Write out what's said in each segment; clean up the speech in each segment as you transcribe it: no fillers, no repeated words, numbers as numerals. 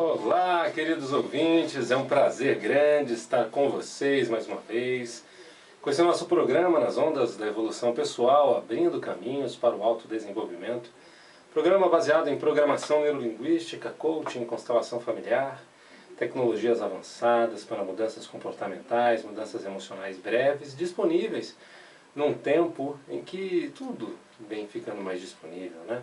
Olá, queridos ouvintes, é um prazer grande estar com vocês mais uma vez, com esse nosso programa nas ondas da evolução pessoal, abrindo caminhos para o autodesenvolvimento. Programa baseado em programação neurolinguística, coaching, constelação familiar, tecnologias avançadas para mudanças comportamentais, mudanças emocionais breves, disponíveis num tempo em que tudo vem ficando mais disponível, né?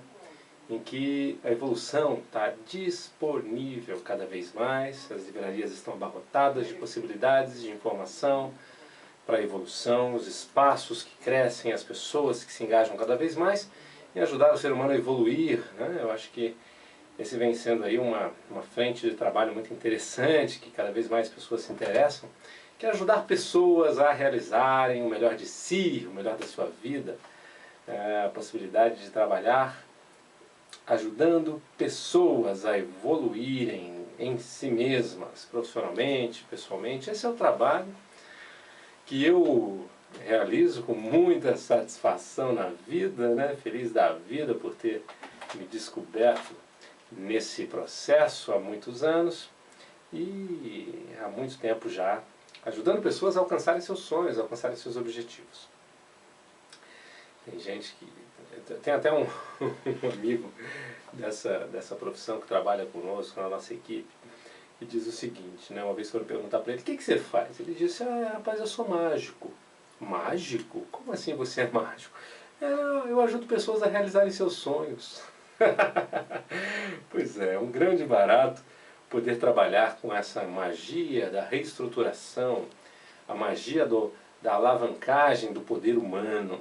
Em que a evolução está disponível cada vez mais, as livrarias estão abarrotadas de possibilidades de informação para a evolução, os espaços que crescem, as pessoas que se engajam cada vez mais em ajudar o ser humano a evoluir, né? Eu acho que esse vem sendo aí uma frente de trabalho muito interessante, que cada vez mais pessoas se interessam, que é ajudar pessoas a realizarem o melhor de si, o melhor da sua vida, a possibilidade de trabalhar ajudando pessoas a evoluírem em si mesmas, profissionalmente, pessoalmente. Esse é o trabalho que eu realizo com muita satisfação na vida, né? Feliz da vida por ter me descoberto nesse processo há muitos anos e há muito tempo já, ajudando pessoas a alcançarem seus sonhos, a alcançarem seus objetivos. Tem gente que... Tem até um amigo dessa profissão que trabalha conosco, na nossa equipe, e diz o seguinte, né? Uma vez foram perguntar para ele, o que você faz? Ele disse, rapaz, eu sou mágico. Mágico? Como assim você é mágico? Eu ajudo pessoas a realizarem seus sonhos. Pois é um grande barato poder trabalhar com essa magia da reestruturação, a magia da alavancagem do poder humano.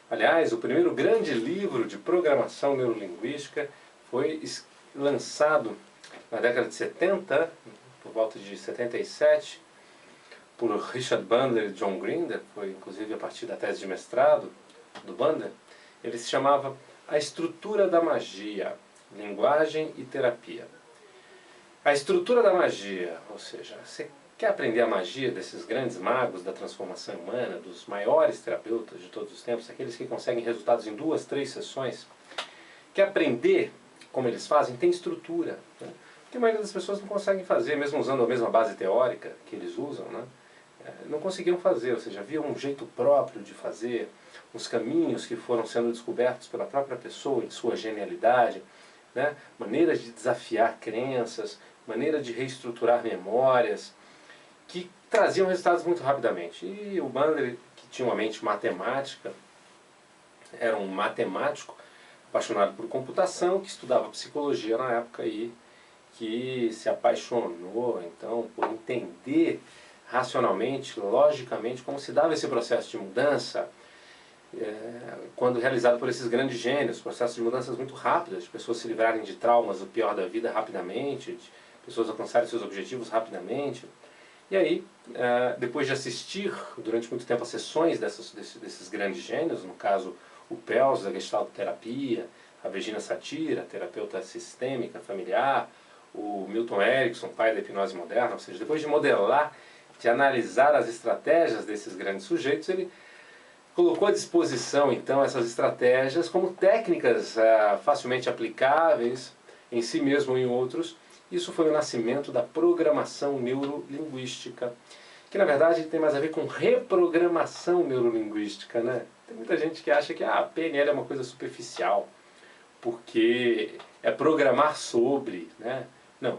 Aliás, o primeiro grande livro de programação neurolinguística foi lançado na década de 70, por volta de 77, por Richard Bandler e John Grinder, foi inclusive a partir da tese de mestrado do Bandler. Ele se chamava A Estrutura da Magia, Linguagem e Terapia. A estrutura da magia, ou seja, você quer aprender a magia desses grandes magos da transformação humana, dos maiores terapeutas de todos os tempos, aqueles que conseguem resultados em 2, 3 sessões? Quer aprender como eles fazem? Tem estrutura, né? Porque a maioria das pessoas não conseguem fazer, mesmo usando a mesma base teórica que eles usam, né? Não conseguiam fazer, ou seja, havia um jeito próprio de fazer, uns caminhos que foram sendo descobertos pela própria pessoa, em sua genialidade, né? Maneiras de desafiar crenças, maneira de reestruturar memórias, que traziam resultados muito rapidamente. E o Bandler, que tinha uma mente matemática, era um matemático apaixonado por computação, que estudava psicologia na época e que se apaixonou então por entender racionalmente, logicamente, como se dava esse processo de mudança quando realizado por esses grandes gênios, processos de mudanças muito rápidas, de pessoas se livrarem de traumas do pior da vida rapidamente, de pessoas alcançarem seus objetivos rapidamente. E aí, depois de assistir durante muito tempo a sessões desses grandes gênios, no caso o Pels da Gestalt Terapia, a Virginia Satir, a terapeuta sistêmica familiar, o Milton Erickson, pai da hipnose moderna, ou seja, depois de modelar, de analisar as estratégias desses grandes sujeitos, ele colocou à disposição então essas estratégias como técnicas facilmente aplicáveis em si mesmo e em outros. Isso foi o nascimento da programação neurolinguística, que na verdade tem mais a ver com reprogramação neurolinguística, né? Tem muita gente que acha que a PNL é uma coisa superficial, porque é programar sobre, né? Não.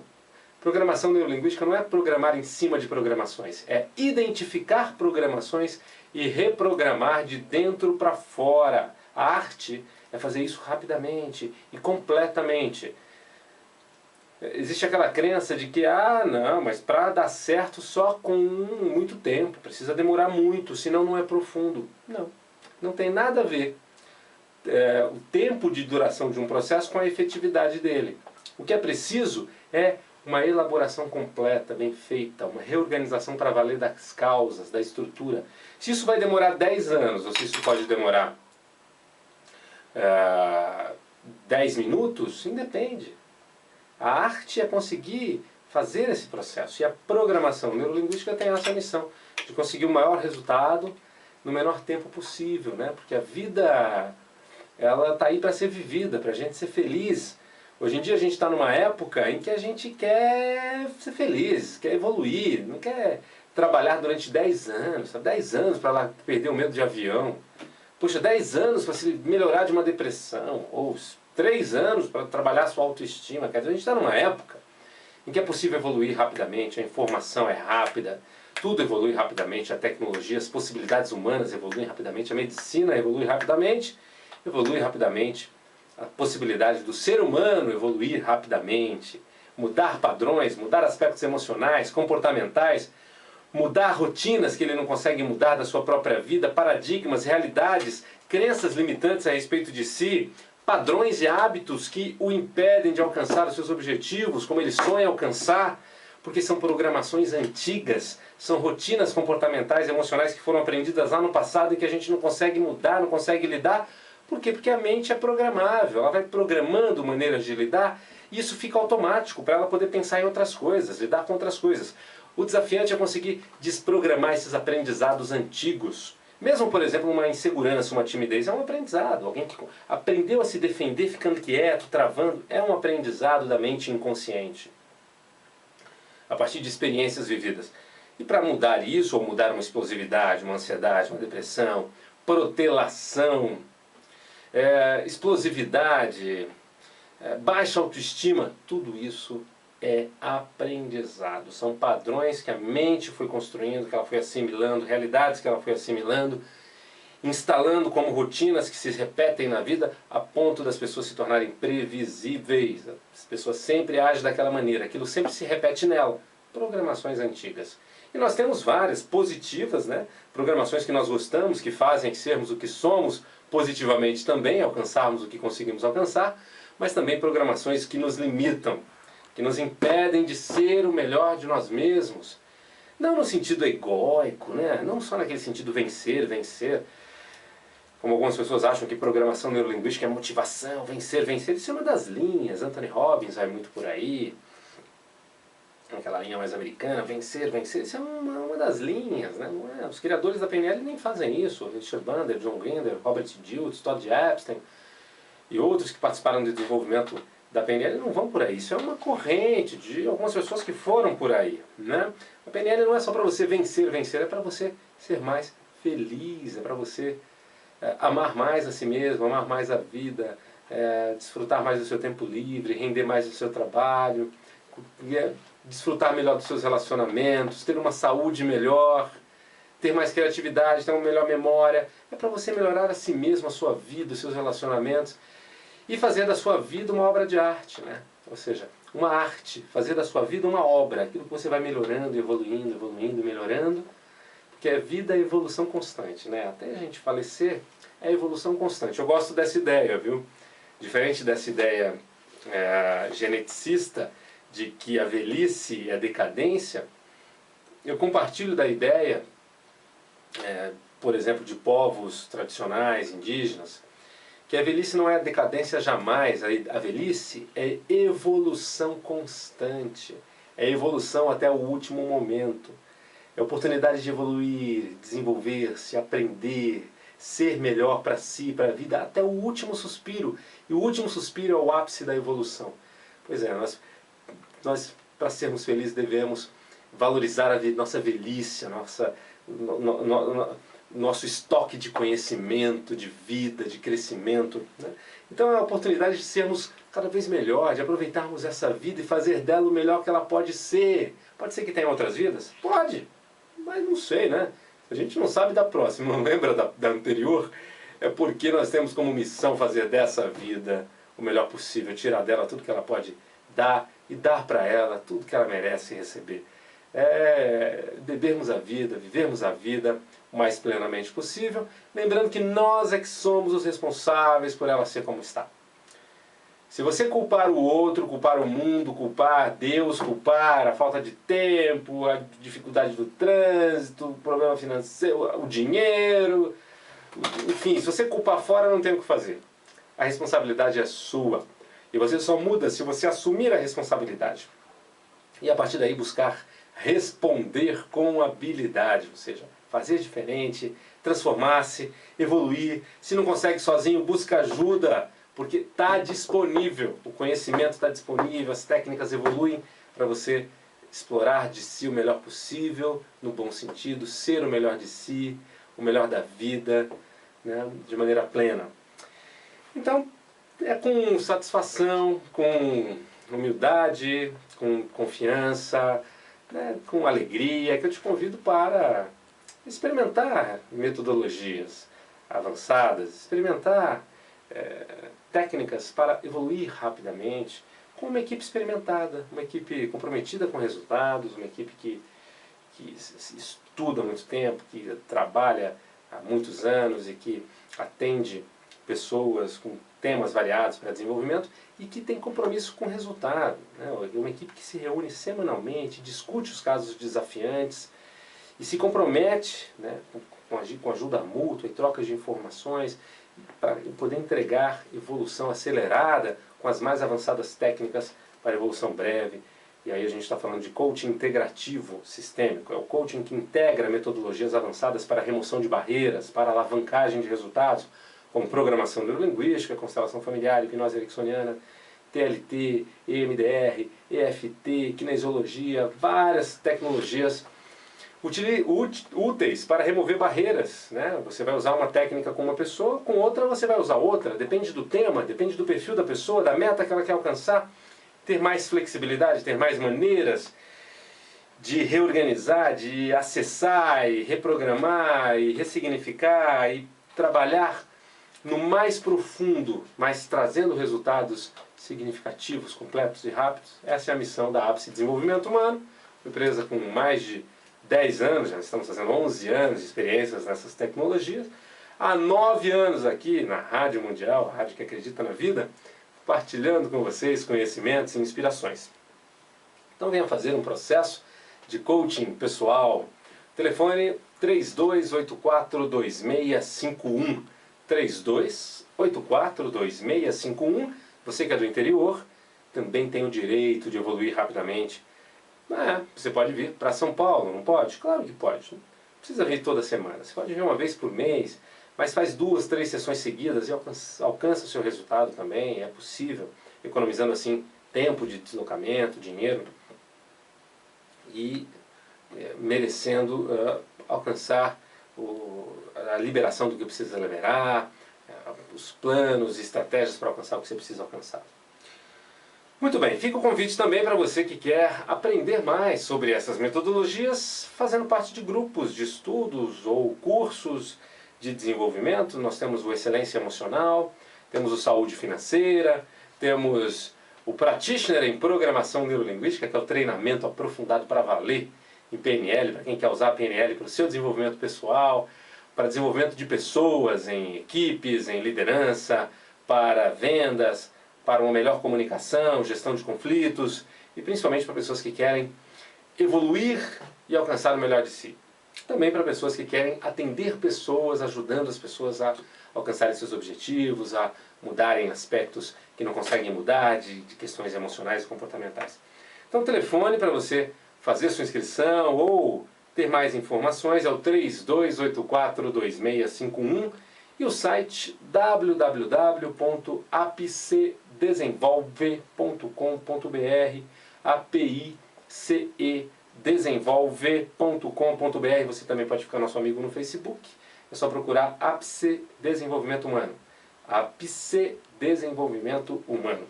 Programação neurolinguística não é programar em cima de programações, é identificar programações e reprogramar de dentro para fora. A arte é fazer isso rapidamente e completamente. Existe aquela crença de que, não, mas para dar certo só com muito tempo, precisa demorar muito, senão não é profundo. Não, não tem nada a ver o tempo de duração de um processo com a efetividade dele. O que é preciso é uma elaboração completa, bem feita, uma reorganização para valer das causas, da estrutura. Se isso vai demorar 10 anos, ou se isso pode demorar 10 minutos, independe. A arte é conseguir fazer esse processo, e a programação neurolinguística tem essa missão, de conseguir o maior resultado no menor tempo possível, né? Porque a vida, ela está aí para ser vivida, para a gente ser feliz. Hoje em dia a gente está numa época em que a gente quer ser feliz, quer evoluir, não quer trabalhar durante 10 anos, sabe? 10 anos para lá perder o medo de avião. Poxa, 10 anos para se melhorar de uma depressão, ou 3 anos para trabalhar a sua autoestima. Quer dizer, a gente está numa época em que é possível evoluir rapidamente, a informação é rápida, tudo evolui rapidamente, a tecnologia, as possibilidades humanas evoluem rapidamente, a medicina evolui rapidamente, a possibilidade do ser humano evoluir rapidamente, mudar padrões, mudar aspectos emocionais, comportamentais, mudar rotinas que ele não consegue mudar da sua própria vida, paradigmas, realidades, crenças limitantes a respeito de si, padrões e hábitos que o impedem de alcançar os seus objetivos, como ele sonha alcançar, porque são programações antigas, são rotinas comportamentais e emocionais que foram aprendidas lá no passado e que a gente não consegue mudar, não consegue lidar. Por quê? Porque a mente é programável, ela vai programando maneiras de lidar e isso fica automático para ela poder pensar em outras coisas, lidar com outras coisas. O desafiante é conseguir desprogramar esses aprendizados antigos. Mesmo, por exemplo, uma insegurança, uma timidez, é um aprendizado. Alguém que aprendeu a se defender ficando quieto, travando, é um aprendizado da mente inconsciente. A partir de experiências vividas. E para mudar isso, ou mudar uma explosividade, uma ansiedade, uma depressão, protelação, explosividade, baixa autoestima, tudo isso é aprendizado. São padrões que a mente foi construindo, que ela foi assimilando, realidades que ela foi assimilando, instalando como rotinas que se repetem na vida a ponto das pessoas se tornarem previsíveis. As pessoas sempre agem daquela maneira, aquilo sempre se repete nela. Programações antigas. E nós temos várias positivas, né? Programações que nós gostamos, que fazem sermos o que somos positivamente também, alcançarmos o que conseguimos alcançar, mas também programações que nos limitam, que nos impedem de ser o melhor de nós mesmos. Não no sentido egóico, né? Não só naquele sentido vencer, como algumas pessoas acham que programação neurolinguística é motivação, vencer. Isso é uma das linhas, Anthony Robbins vai muito por aí, aquela linha mais americana, vencer, isso é uma das linhas, né? Não é? Os criadores da PNL nem fazem isso, Richard Bandler, John Grinder, Robert Dilts, Todd Epstein e outros que participaram do desenvolvimento da PNL não vão por aí. Isso é uma corrente de algumas pessoas que foram por aí, né? A PNL não é só para você vencer, é para você ser mais feliz, é para você amar mais a si mesmo, amar mais a vida, desfrutar mais do seu tempo livre, render mais do seu trabalho, desfrutar melhor dos seus relacionamentos, ter uma saúde melhor, ter mais criatividade, ter uma melhor memória. É para você melhorar a si mesmo, a sua vida, os seus relacionamentos e fazer da sua vida uma obra de arte, né? Ou seja, uma arte, fazer da sua vida uma obra, aquilo que você vai melhorando, evoluindo, melhorando, porque a vida é evolução constante, né? Até a gente falecer é evolução constante. Eu gosto dessa ideia, viu? Diferente dessa ideia geneticista, de que a velhice é decadência, eu compartilho da ideia, por exemplo, de povos tradicionais, indígenas, que a velhice não é decadência jamais, a velhice é evolução constante, é evolução até o último momento, é oportunidade de evoluir, desenvolver-se, aprender, ser melhor para si, para a vida, até o último suspiro, e o último suspiro é o ápice da evolução. Pois é, nós para sermos felizes, devemos valorizar a nossa velhice, nosso estoque de conhecimento, de vida, de crescimento, né? Então é a oportunidade de sermos cada vez melhor, de aproveitarmos essa vida e fazer dela o melhor que ela pode ser. Pode ser que tenha outras vidas? Pode, mas não sei, né? A gente não sabe da próxima, não lembra da anterior? É porque nós temos como missão fazer dessa vida o melhor possível, tirar dela tudo que ela pode dar e dar para ela tudo que ela merece receber. Bebermos a vida, vivermos a vida o mais plenamente possível, lembrando que nós é que somos os responsáveis por ela ser como está. Se você culpar o outro, culpar o mundo, culpar Deus, culpar a falta de tempo, a dificuldade do trânsito, o problema financeiro, o dinheiro, enfim, se você culpar fora, não tem o que fazer. A responsabilidade é sua. E você só muda se você assumir a responsabilidade. E a partir daí buscar responder com habilidade, ou seja, fazer diferente, transformar-se, evoluir. Se não consegue sozinho, busca ajuda. porque está disponível, o conhecimento está disponível, as técnicas evoluem para você explorar de si o melhor possível, no bom sentido, ser o melhor de si, o melhor da vida, né, de maneira plena. Então, é com satisfação, com humildade, com confiança, né, com alegria, que eu te convido para experimentar metodologias avançadas, experimentar técnicas para evoluir rapidamente, com uma equipe experimentada, uma equipe comprometida com resultados, uma equipe que estuda há muito tempo, que trabalha há muitos anos e que atende pessoas com temas variados para desenvolvimento e que tem compromisso com o resultado, né? Uma equipe que se reúne semanalmente, discute os casos desafiantes e se compromete, né, com ajuda mútua e trocas de informações para poder entregar evolução acelerada com as mais avançadas técnicas para evolução breve. E aí a gente está falando de coaching integrativo sistêmico, é o coaching que integra metodologias avançadas para remoção de barreiras, para alavancagem de resultados, como programação neurolinguística, constelação familiar, hipnose ericksoniana, TLT, EMDR, EFT, kinesiologia, várias tecnologias úteis para remover barreiras, né? Você vai usar uma técnica com uma pessoa, com outra você vai usar outra, depende do tema, depende do perfil da pessoa, da meta que ela quer alcançar, ter mais flexibilidade, ter mais maneiras de reorganizar, de acessar e reprogramar e ressignificar e trabalhar no mais profundo, mas trazendo resultados significativos, completos e rápidos. Essa é a missão da Ápice Desenvolvimento Humano, uma empresa com mais de 10 anos, já estamos fazendo 11 anos de experiências nessas tecnologias, há 9 anos aqui na Rádio Mundial, a rádio que acredita na vida, compartilhando com vocês conhecimentos e inspirações. Então venha fazer um processo de coaching pessoal. Telefone 3284-2651. 3284-2651. Você que é do interior também tem o direito de evoluir rapidamente. Você pode vir para São Paulo, não pode? Claro que pode. Não precisa vir toda semana. Você pode vir uma vez por mês, mas faz 2, 3 sessões seguidas e alcança o seu resultado também. É possível, economizando assim tempo de deslocamento, dinheiro e merecendo alcançar a liberação do que precisa liberar, os planos e estratégias para alcançar o que você precisa alcançar. Muito bem, fica o convite também para você que quer aprender mais sobre essas metodologias, fazendo parte de grupos de estudos ou cursos de desenvolvimento. Nós temos o Excelência Emocional, temos o Saúde Financeira, temos o Practitioner em Programação Neurolinguística, que é o treinamento aprofundado para valer em PNL, para quem quer usar a PNL para o seu desenvolvimento pessoal, para desenvolvimento de pessoas em equipes, em liderança, para vendas, para uma melhor comunicação, gestão de conflitos e principalmente para pessoas que querem evoluir e alcançar o melhor de si. Também para pessoas que querem atender pessoas, ajudando as pessoas a alcançarem seus objetivos, a mudarem aspectos que não conseguem mudar, de questões emocionais e comportamentais. Então o telefone para você fazer sua inscrição ou ter mais informações é o 3284-2651 e o site www.apcedesenvolve.com.br, apicedesenvolve.com.br. Você também pode ficar nosso amigo no Facebook, é só procurar Ápice Desenvolvimento Humano. Ápice Desenvolvimento Humano.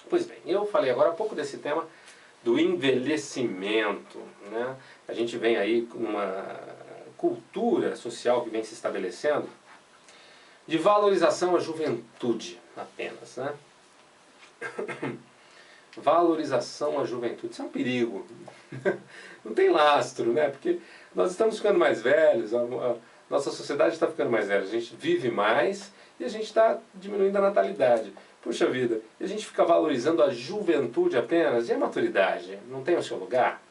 Pois bem, eu falei agora há pouco desse tema do envelhecimento, né? A gente vem aí com uma cultura social que vem se estabelecendo de valorização à juventude apenas, né? Valorização à juventude, isso é um perigo. Não tem lastro, né? Porque nós estamos ficando mais velhos, a nossa sociedade está ficando mais velha, a gente vive mais e a gente está diminuindo a natalidade. Puxa vida, e a gente fica valorizando a juventude apenas, e a maturidade? Não tem o seu lugar?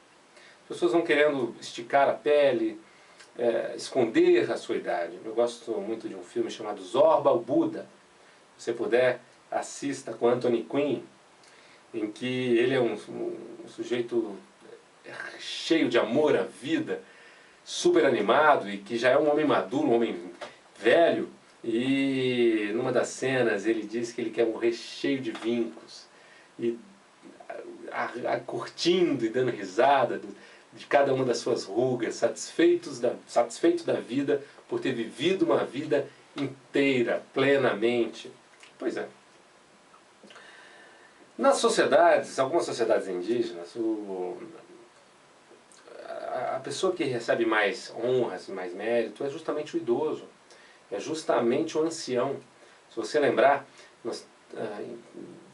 As pessoas vão querendo esticar a pele, esconder a sua idade. Eu gosto muito de um filme chamado Zorba, o Buda. Se você puder, assista com Anthony Quinn, em que ele é um sujeito cheio de amor à vida, super animado e que já é um homem maduro, um homem velho, E numa das cenas ele diz que ele quer morrer cheio de vincos, e curtindo e dando risada de cada uma das suas rugas, satisfeito da vida por ter vivido uma vida inteira, plenamente. Pois é. Nas sociedades, algumas sociedades indígenas, a pessoa que recebe mais honras, mais mérito, é justamente o idoso, é justamente o ancião. Se você lembrar, se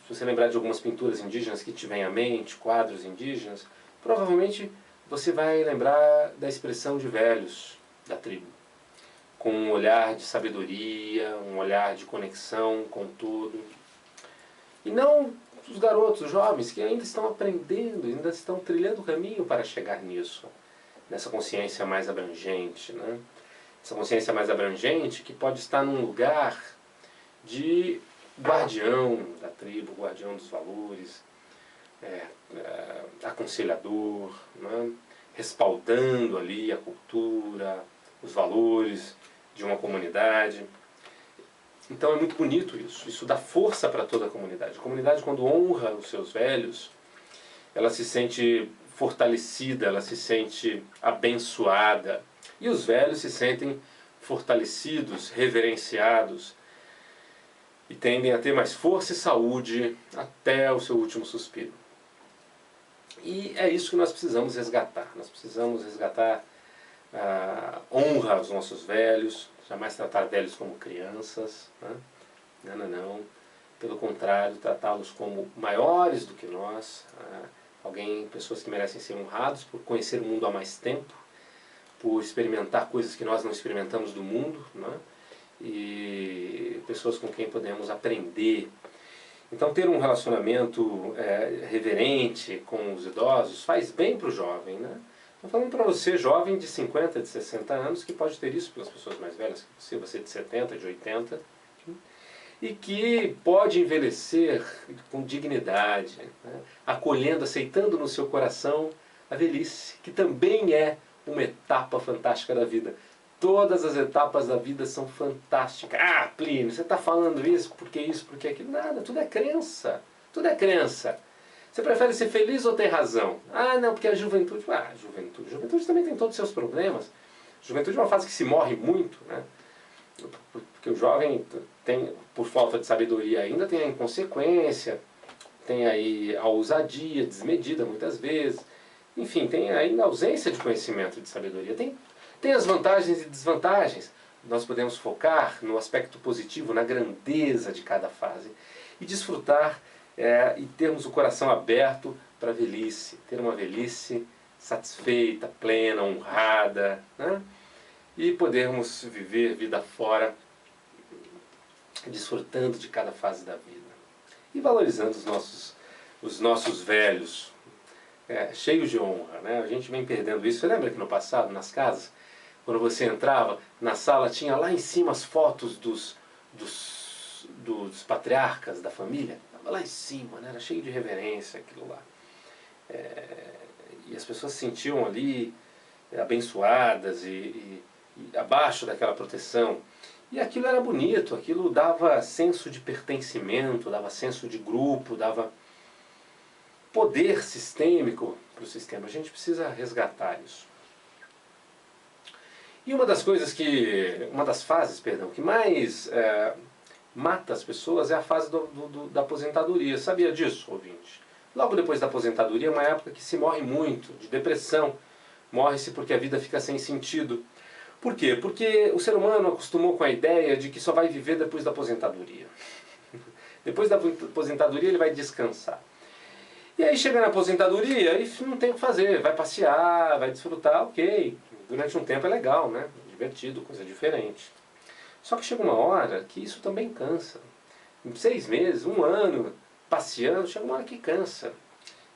você lembrar de algumas pinturas indígenas que te vêm à mente, quadros indígenas, provavelmente você vai lembrar da expressão de velhos da tribo, com um olhar de sabedoria, um olhar de conexão com tudo. E não os garotos, os jovens, que ainda estão aprendendo, ainda estão trilhando o caminho para chegar nisso, nessa consciência mais abrangente, né? Essa consciência mais abrangente que pode estar num lugar de guardião da tribo, guardião dos valores, aconselhador, né? Respaldando ali a cultura, os valores de uma comunidade. Então é muito bonito isso dá força para toda a comunidade. A comunidade, quando honra os seus velhos, ela se sente fortalecida, ela se sente abençoada. E os velhos se sentem fortalecidos, reverenciados, e tendem a ter mais força e saúde até o seu último suspiro. E é isso que nós precisamos resgatar. Nós precisamos resgatar a honra aos nossos velhos, jamais tratar velhos como crianças, né? Não. Pelo contrário, tratá-los como maiores do que nós, pessoas que merecem ser honrados por conhecer o mundo há mais tempo, por experimentar coisas que nós não experimentamos do mundo, né? E pessoas com quem podemos aprender. Então ter um relacionamento reverente com os idosos faz bem para o jovem, né? Estou falando para você, jovem de 50, de 60 anos, que pode ter isso pelas pessoas mais velhas que você de 70, de 80, e que pode envelhecer com dignidade, né? Acolhendo, aceitando no seu coração a velhice, que também é uma etapa fantástica da vida. Todas as etapas da vida são fantásticas. Ah, Plínio, você está falando isso, porque aquilo? Nada, tudo é crença. Tudo é crença. Você prefere ser feliz ou ter razão? Ah, não, porque a juventude... Ah, juventude também tem todos os seus problemas. Juventude é uma fase que se morre muito, né? Porque o jovem tem, por falta de sabedoria ainda, tem a inconsequência, tem aí a ousadia desmedida muitas vezes. Enfim, tem ainda a ausência de conhecimento, de sabedoria. Tem as vantagens e desvantagens. Nós podemos focar no aspecto positivo, na grandeza de cada fase. E desfrutar e termos o coração aberto para a velhice. Ter uma velhice satisfeita, plena, honrada, né? E podermos viver vida fora, desfrutando de cada fase da vida. E valorizando os nossos velhos, cheios de honra, né? A gente vem perdendo isso. Você lembra que no passado, nas casas, quando você entrava, na sala tinha lá em cima as fotos dos patriarcas da família? Estava lá em cima, né? Era cheio de reverência aquilo lá. E as pessoas se sentiam ali abençoadas e abaixo daquela proteção. E aquilo era bonito, aquilo dava senso de pertencimento, dava senso de grupo, dava poder sistêmico para o sistema. A gente precisa resgatar isso. E uma das fases que mais mata as pessoas é a fase da aposentadoria. Sabia disso, ouvinte? Logo depois da aposentadoria é uma época que se morre muito, de depressão. Morre-se porque a vida fica sem sentido. Por quê? Porque o ser humano acostumou com a ideia de que só vai viver depois da aposentadoria. Depois da aposentadoria ele vai descansar. E aí chega na aposentadoria e não tem o que fazer, vai passear, vai desfrutar, ok. Durante um tempo é legal, né? Divertido, coisa diferente. Só que chega uma hora que isso também cansa. Em 6 meses, 1 ano, passeando, chega uma hora que cansa.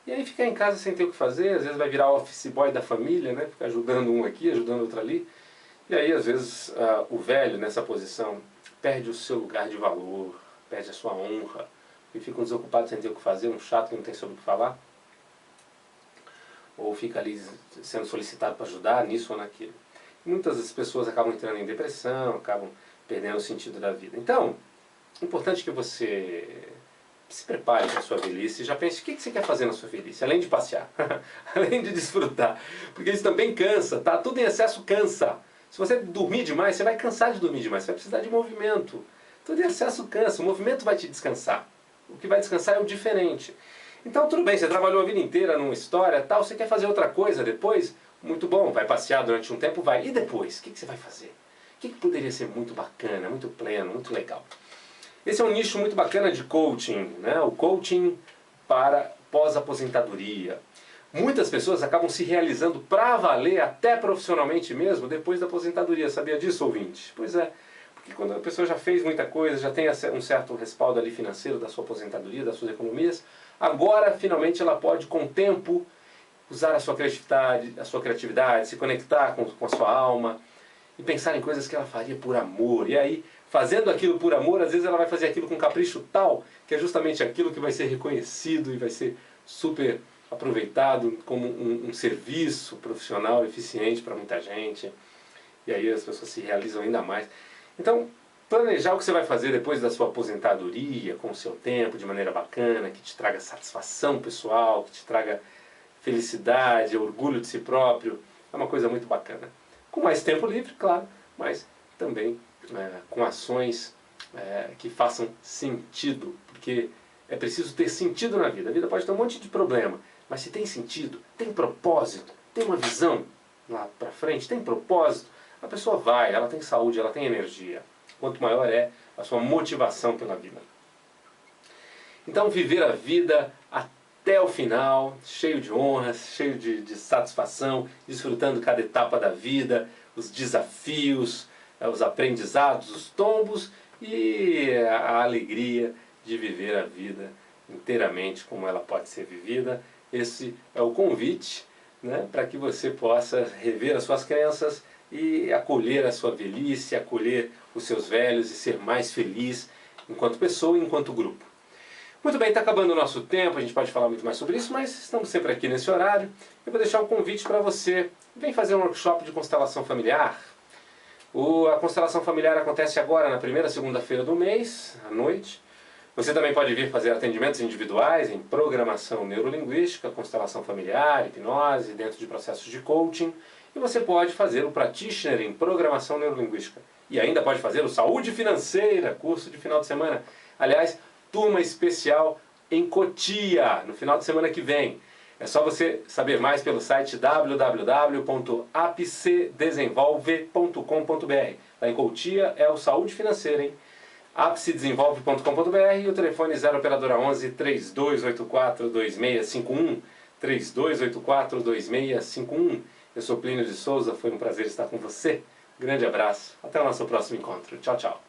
E aí ficar em casa sem ter o que fazer, às vezes vai virar office boy da família, né? Ficar ajudando um aqui, ajudando outro ali. E aí, às vezes, o velho, nessa posição, perde o seu lugar de valor, perde a sua honra, e fica um desocupado sem ter o que fazer, um chato que não tem sobre o que falar, ou fica ali sendo solicitado para ajudar nisso ou naquilo. E muitas das pessoas acabam entrando em depressão, acabam perdendo o sentido da vida. Então, é importante que você se prepare para a sua velhice e já pense o que você quer fazer na sua velhice, além de passear, além de desfrutar, porque isso também cansa, tá? Tudo em excesso cansa. Se você dormir demais, você vai cansar de dormir demais, você vai precisar de movimento. Tudo em excesso cansa, o movimento vai te descansar. O que vai descansar é o diferente. Então tudo bem, você trabalhou a vida inteira numa história, tal, você quer fazer outra coisa depois? Muito bom, vai passear durante um tempo, vai. E depois? O que você vai fazer? O que poderia ser muito bacana, muito pleno, muito legal? Esse é um nicho muito bacana de coaching, né? O coaching para pós-aposentadoria. Muitas pessoas acabam se realizando para valer, até profissionalmente mesmo, depois da aposentadoria. Sabia disso, ouvinte? Pois é, porque quando a pessoa já fez muita coisa, já tem um certo respaldo ali financeiro da sua aposentadoria, das suas economias, agora finalmente ela pode, com o tempo, usar a sua criatividade, se conectar com a sua alma e pensar em coisas que ela faria por amor. E aí, fazendo aquilo por amor, às vezes ela vai fazer aquilo com capricho tal, que é justamente aquilo que vai ser reconhecido e vai ser super aproveitado como um serviço profissional eficiente para muita gente. E aí as pessoas se realizam ainda mais. Então, planejar o que você vai fazer depois da sua aposentadoria, com o seu tempo, de maneira bacana, que te traga satisfação pessoal, que te traga felicidade, orgulho de si próprio, é uma coisa muito bacana. Com mais tempo livre, claro, mas também com ações que façam sentido, porque é preciso ter sentido na vida. A vida pode ter um monte de problema, mas se tem sentido, tem propósito, tem uma visão lá pra frente, tem propósito, a pessoa vai, ela tem saúde, ela tem energia. Quanto maior é a sua motivação pela vida. Então, viver a vida até o final, cheio de honras, cheio de satisfação, desfrutando cada etapa da vida, os desafios, os aprendizados, os tombos e a alegria de viver a vida inteiramente como ela pode ser vivida. Esse é o convite, né, para que você possa rever as suas crenças e acolher a sua velhice, acolher os seus velhos e ser mais feliz enquanto pessoa e enquanto grupo. Muito bem, está acabando o nosso tempo, a gente pode falar muito mais sobre isso, mas estamos sempre aqui nesse horário. Eu vou deixar um convite para você. Vem fazer um workshop de constelação familiar. A constelação familiar acontece agora na primeira segunda-feira do mês, à noite. Você também pode vir fazer atendimentos individuais em programação neurolinguística, constelação familiar, hipnose, dentro de processos de coaching. E você pode fazer o Practitioner em programação neurolinguística. E ainda pode fazer o Saúde Financeira, curso de final de semana. Aliás, turma especial em Cotia, no final de semana que vem. É só você saber mais pelo site www.apcedesenvolve.com.br. Lá em Cotia é o Saúde Financeira, hein? apcedesenvolve.com.br e o telefone 0 operadora 11 3284 2651 3284 2651. Eu sou Plínio de Souza, foi um prazer estar com você. Grande abraço, até o nosso próximo encontro. Tchau, tchau.